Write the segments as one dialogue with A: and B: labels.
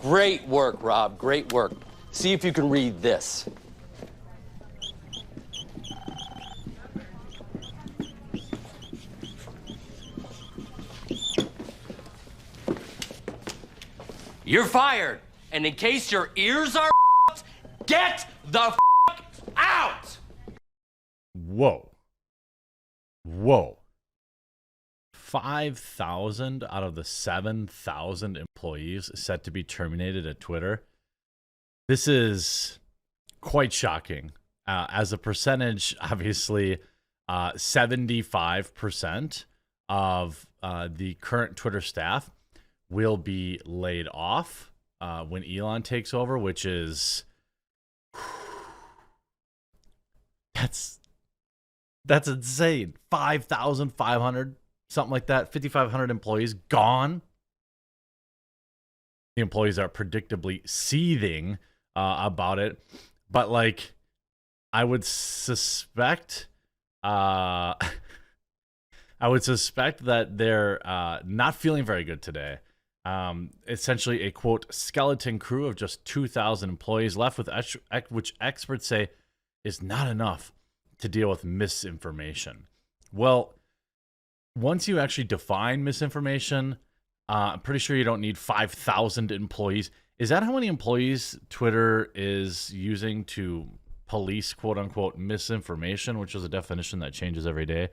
A: Great work, Rob. Great work. See if you can read this. You're fired. And in case your ears are get the out!
B: Whoa. Whoa. 5,000 out of the 7,000 employees set to be terminated at Twitter. This is quite shocking. As a percentage, obviously, 75% of the current Twitter staff will be laid off when Elon takes over, which is that's insane. 5,500, something like that, 5,500 employees gone. The employees are predictably seething about it, but like I would suspect that they're not feeling very good today. Essentially a, quote, skeleton crew of just 2,000 employees left with which experts say is not enough to deal with misinformation. Well, once you actually define misinformation, I'm pretty sure you don't need 5,000 employees. Is that how many employees Twitter is using to police, quote unquote, misinformation, which is a definition that changes every day?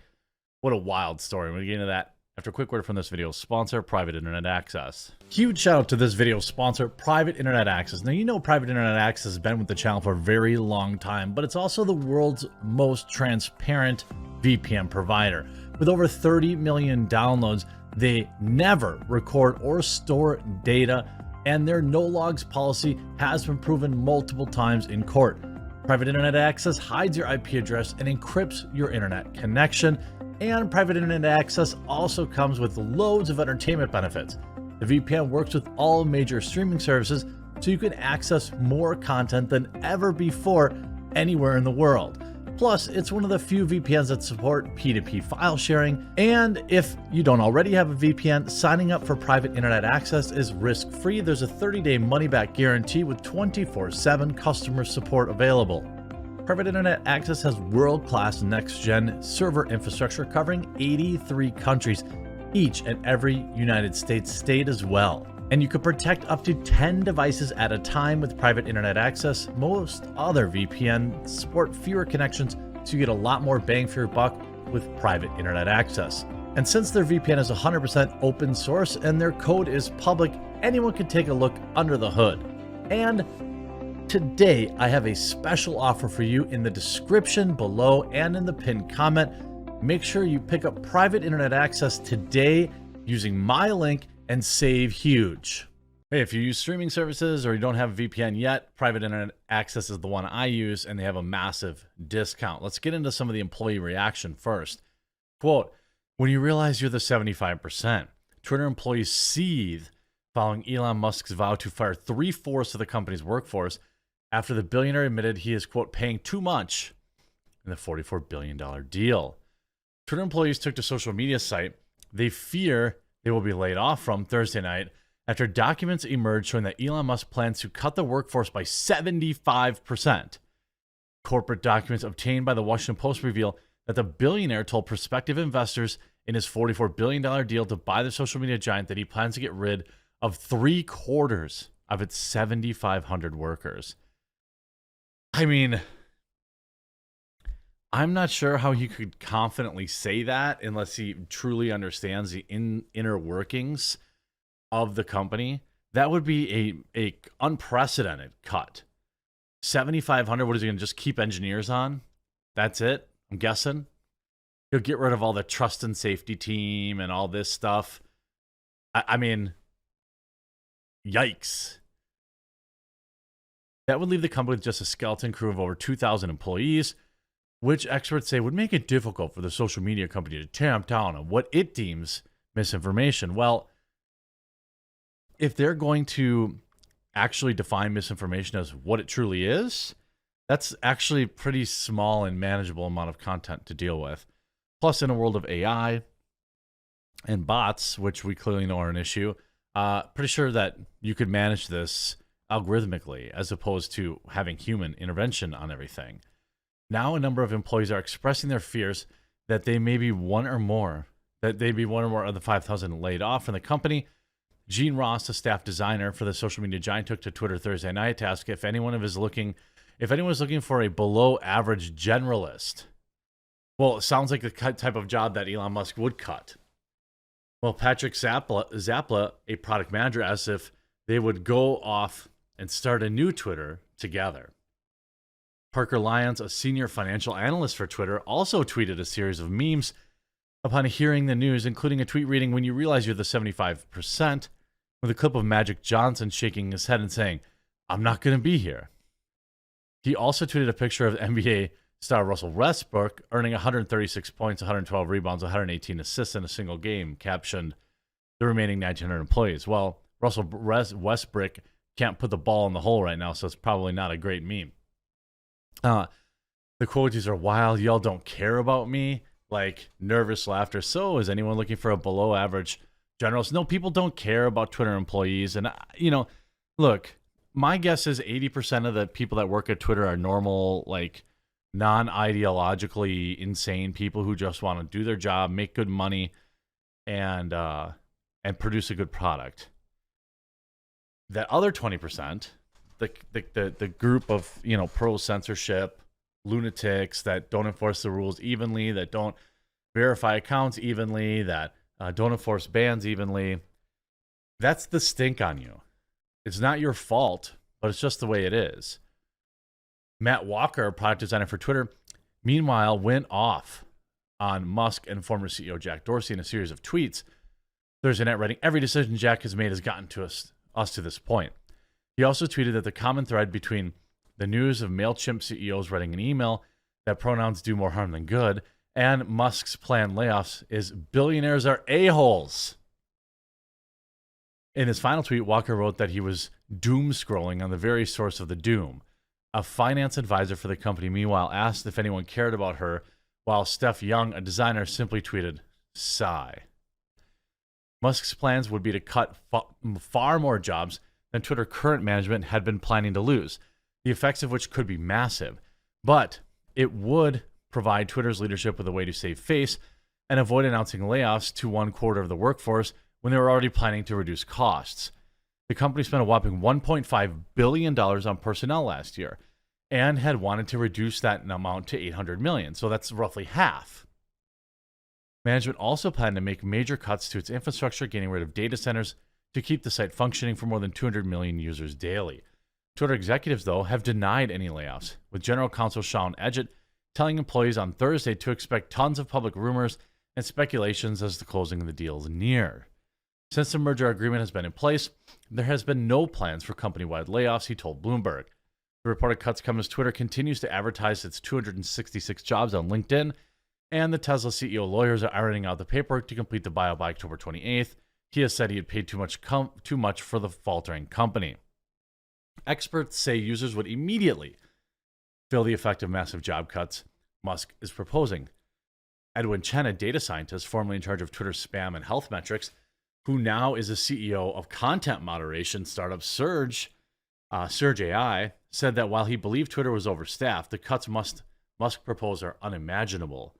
B: What a wild story. I'm going to get into that after a quick word from this video sponsor, Private Internet Access. Huge shout out to this video sponsor, Private Internet Access. Now, you know Private Internet Access has been with the channel for a very long time, but it's also the world's most transparent VPN provider. With over 30 million downloads, they never record or store data, and their no logs policy has been proven multiple times in court. Private Internet Access hides your IP address and encrypts your internet connection. And Private Internet Access also comes with loads of entertainment benefits. The VPN works with all major streaming services, so you can access more content than ever before anywhere in the world. Plus, it's one of the few VPNs that support P2P file sharing. And if you don't already have a VPN, signing up for Private Internet Access is risk-free. There's a 30-day money-back guarantee with 24/7 customer support available. Private Internet Access has world-class next-gen server infrastructure covering 83 countries, each and every United States state as well. And you can protect up to 10 devices at a time with Private Internet Access. Most other VPN support fewer connections, so you get a lot more bang for your buck with Private Internet Access. And since their VPN is 100% open source and their code is public, anyone can take a look under the hood. And today, I have a special offer for you in the description below and in the pinned comment. Make sure you pick up Private Internet Access today using my link and save huge. Hey, if you use streaming services or you don't have a VPN yet, Private Internet Access is the one I use, and they have a massive discount. Let's get into some of the employee reaction first. Quote, when you realize you're the 75%, Twitter employees seethe following Elon Musk's vow to fire 3/4 of the company's workforce after the billionaire admitted he is, quote, paying too much in the $44 billion deal. Twitter employees took to social media site. They fear they will be laid off from Thursday night after documents emerged showing that Elon Musk plans to cut the workforce by 75%. Corporate documents obtained by the Washington Post reveal that the billionaire told prospective investors in his $44 billion deal to buy the social media giant that he plans to get rid of 3/4 of its 7,500 workers. I mean, I'm not sure how he could confidently say that unless he truly understands the inner workings of the company. That would be a unprecedented cut. 7,500, what is he going to just keep engineers on? That's it, I'm guessing. He'll get rid of all the trust and safety team and all this stuff. I mean, yikes. That would leave the company with just a skeleton crew of over 2,000 employees, which experts say would make it difficult for the social media company to tamp down on what it deems misinformation. Well, if they're going to actually define misinformation as what it truly is, that's actually a pretty small and manageable amount of content to deal with. Plus, in a world of AI and bots, which we clearly know are an issue, Pretty sure that you could manage this algorithmically as opposed to having human intervention on everything. Now, a number of employees are expressing their fears that they may be one or more of the 5,000 laid off from the company. Gene Ross, a staff designer for the social media giant, took to Twitter Thursday night to ask if anyone was looking for a below-average generalist. Well, it sounds like the type of job that Elon Musk would cut. Well, Patrick Zappala, a product manager, asked if they would go off and start a new Twitter together. Parker Lyons, a senior financial analyst for Twitter, also tweeted a series of memes upon hearing the news, including a tweet reading, "When you realize you're the 75%, with a clip of Magic Johnson shaking his head and saying, 'I'm not going to be here.'" He also tweeted a picture of NBA star Russell Westbrook earning 136 points, 112 rebounds, 118 assists in a single game, captioned, "The remaining 1,900 employees." Well, Russell Westbrook can't put the ball in the hole right now, so it's probably not a great meme. The quotes are wild. "Y'all don't care about me." Like nervous laughter. "So is anyone looking for a below average generalist?" No, people don't care about Twitter employees. And, look, my guess is 80% of the people that work at Twitter are normal, like non-ideologically insane people who just want to do their job, make good money, and produce a good product. That other 20%, the group of pro censorship lunatics that don't enforce the rules evenly, that don't verify accounts evenly, that don't enforce bans evenly, that's the stink on you. It's not your fault, but it's just the way it is. Matt Walker, product designer for Twitter, meanwhile went off on Musk and former CEO Jack Dorsey in a series of tweets Thursday night, writing, "Every decision Jack has made has gotten to us to this point." He also tweeted that the common thread between the news of MailChimp CEOs writing an email that pronouns do more harm than good and Musk's planned layoffs is billionaires are a-holes. In his final tweet, Walker wrote that he was doom scrolling on the very source of the doom. A finance advisor for the company, meanwhile, asked if anyone cared about her, while Steph Young, a designer, simply tweeted, "Sigh." Musk's plans would be to cut far more jobs than Twitter current management had been planning to lose, the effects of which could be massive. But it would provide Twitter's leadership with a way to save face and avoid announcing layoffs to 1/4 of the workforce when they were already planning to reduce costs. The company spent a whopping $1.5 billion on personnel last year and had wanted to reduce that amount to $800 million, so that's roughly half. Management also planned to make major cuts to its infrastructure, getting rid of data centers to keep the site functioning for more than 200 million users daily. Twitter executives, though, have denied any layoffs, with General Counsel Sean Edgett telling employees on Thursday to expect tons of public rumors and speculations as the closing of the deal is near. Since the merger agreement has been in place, there has been no plans for company-wide layoffs, he told Bloomberg. The reported cuts come as Twitter continues to advertise its 266 jobs on LinkedIn, and the Tesla CEO lawyers are ironing out the paperwork to complete the buyout by October 28th. He has said he had paid too much for the faltering company. Experts say users would immediately feel the effect of massive job cuts Musk is proposing. Edwin Chen, a data scientist formerly in charge of Twitter's spam and health metrics, who now is a CEO of content moderation startup Surge AI, said that while he believed Twitter was overstaffed, the cuts Musk proposed are unimaginable.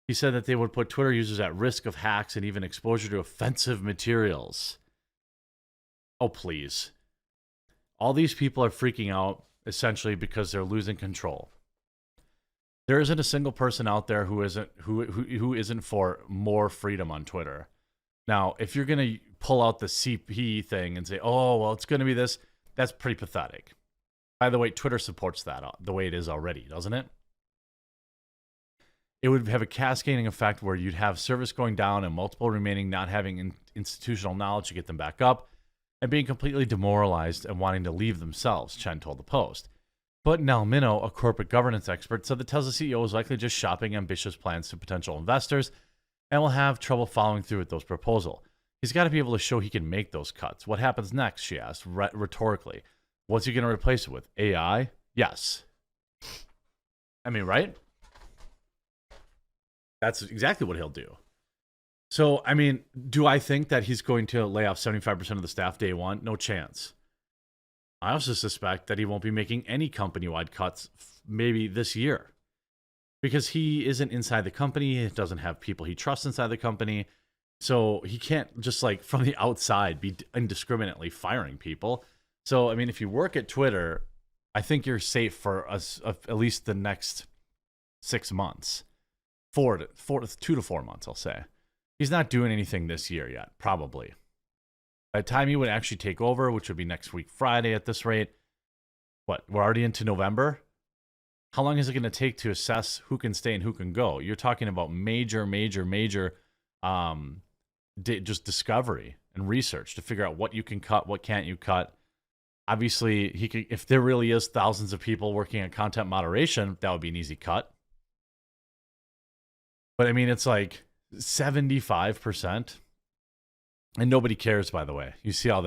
B: He said that they would put Twitter users at risk of hacks and even exposure to offensive materials. Oh, please. All these people are freaking out essentially because they're losing control. There isn't a single person out there who isn't for more freedom on Twitter. Now, if you're going to pull out the CP thing and say, "Oh, well, it's going to be this," that's pretty pathetic. By the way, Twitter supports that the way it is already, doesn't it? It would have a cascading effect where you'd have service going down and multiple remaining not having institutional knowledge to get them back up and being completely demoralized and wanting to leave themselves, Chen told the Post. But Nel Minow, a corporate governance expert, said the Tesla CEO is likely just shopping ambitious plans to potential investors and will have trouble following through with those proposals. He's got to be able to show he can make those cuts. What happens next, she asked, rhetorically. What's he going to replace it with? AI? Yes. I mean, right? That's exactly what he'll do. So, I mean, do I think that he's going to lay off 75% of the staff day one? No chance. I also suspect that he won't be making any company-wide cuts maybe this year because he isn't inside the company. He doesn't have people he trusts inside the company. So he can't just like from the outside be indiscriminately firing people. So, I mean, if you work at Twitter, I think you're safe for us at least the next 6 months, 2 to 4 months, I'll say. He's not doing anything this year yet, probably. By the time he would actually take over, which would be next week, Friday at this rate, what, we're already into November? How long is it going to take to assess who can stay and who can go? You're talking about major just discovery and research to figure out what you can cut, what can't you cut. Obviously, he could, if there really is thousands of people working on content moderation, that would be an easy cut. But I mean, it's like 75%. And nobody cares, by the way. You see how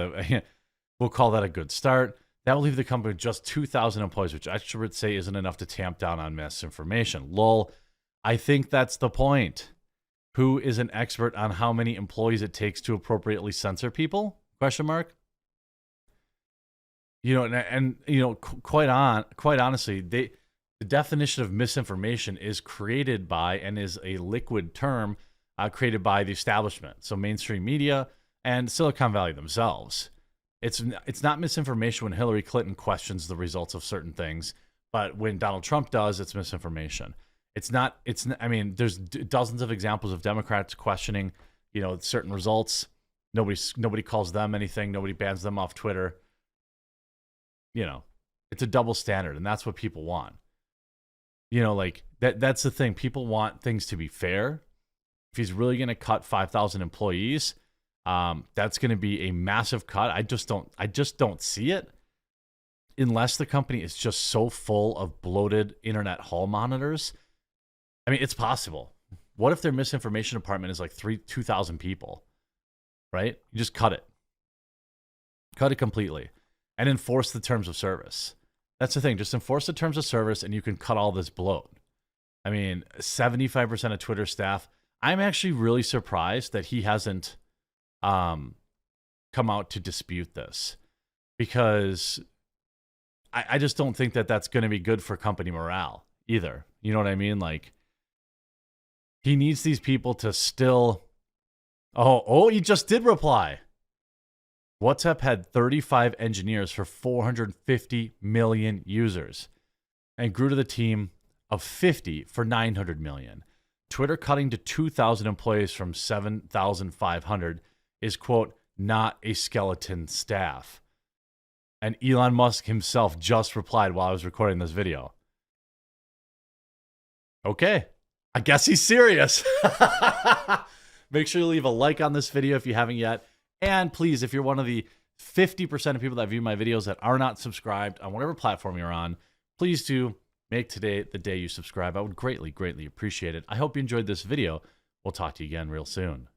B: we'll call that a good start. That will leave the company with just 2,000 employees, which experts say isn't enough to tamp down on misinformation. Lol. I think that's the point. Who is an expert on how many employees it takes to appropriately censor people? Question mark. You know, and you know, quite honestly, the definition of misinformation is created by and is a liquid term created by the establishment, so mainstream media and Silicon Valley themselves. It's not misinformation when Hillary Clinton questions the results of certain things, but when Donald Trump does, it's misinformation. I mean, there's dozens of examples of Democrats questioning, you know, certain results. Nobody calls them anything. Nobody bans them off Twitter. You know, it's a double standard, and that's what people want. You know, like that's the thing. People want things to be fair. If he's really going to cut 5,000 employees, that's going to be a massive cut. I just don't see it unless the company is just so full of bloated internet hall monitors. I mean, it's possible. What if their misinformation department is like 2,000 people, right? You just cut it completely and enforce the terms of service. That's the thing. Just enforce the terms of service and you can cut all this bloat. I mean, 75% of Twitter staff. I'm actually really surprised that he hasn't come out to dispute this because I just don't think that that's going to be good for company morale either. You know what I mean? Like, he needs these people to still... Oh, he just did reply. WhatsApp had 35 engineers for 450 million users and grew to the team of 50 for 900 million. Twitter cutting to 2,000 employees from 7,500 is, quote, not a skeleton staff. And Elon Musk himself just replied while I was recording this video. Okay, I guess he's serious. Make sure you leave a like on this video if you haven't yet. And please, if you're one of the 50% of people that view my videos that are not subscribed on whatever platform you're on, please do make today the day you subscribe. I would greatly, greatly appreciate it. I hope you enjoyed this video. We'll talk to you again real soon.